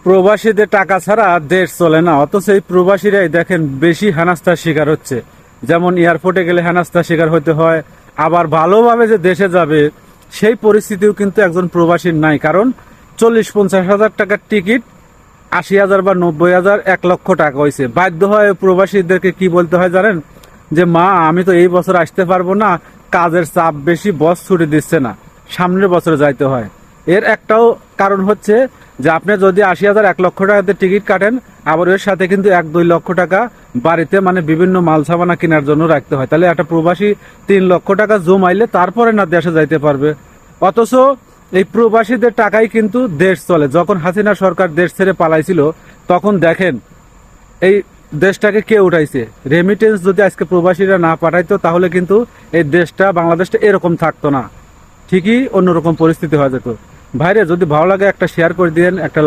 প্রবাসীদের টাকা ছাড়া দেশ চলে না, অথচ এই প্রবাসীরাই দেখেন বেশি হেনস্থার শিকার হচ্ছে। যেমন এয়ারপোর্টে গেলে হেনস্থার শিকার হতে হয়, আবার ভালোভাবে যে দেশে যাবে সেই পরিস্থিতিও কিন্তু একজন প্রবাসীর নাই। কারণ 40-50 হাজার টাকার টিকিট 80,000 বা 90,000 1 লক্ষ টাকা হয়েছে। বাধ্য হয় প্রবাসীদেরকে কি বলতে হয় জানেন, যে মা আমি তো এই বছর আসতে পারবো না, কাজের চাপ বেশি, বস ছুটি দিচ্ছে না, সামনের বছরে যাইতে হয়। এর একটাও কারণ হচ্ছে যে আপনি যদি 80,000 1 লক্ষ টাকাতে টিকিট কাটেন, আবার এর সাথে কিন্তু 1-2 লক্ষ টাকা বাড়িতে মানে বিভিন্ন মাল সামানা কেনার জন্য রাখতে হয়। তাহলে একটা প্রবাসী 3 লক্ষ টাকা জমাইলে তারপরে না দেশে যাইতে পারবে। অথচ এই প্রবাসীদের টাকাই কিন্তু দেশ চলে। যখন হাসিনা সরকার দেশ ছেড়ে পালাইছিল তখন দেখেন এই দেশটাকে কে উঠাইছে। রেমিটেন্স যদি আজকে প্রবাসীরা না পাঠাইতো তাহলে কিন্তু এই দেশটা, বাংলাদেশটা এরকম থাকতো না, ঠিকই অন্যরকম পরিস্থিতি হয়ে যেত। ভাইরে, যদি ভালো লাগে একটা শেয়ার করে দিন, একটা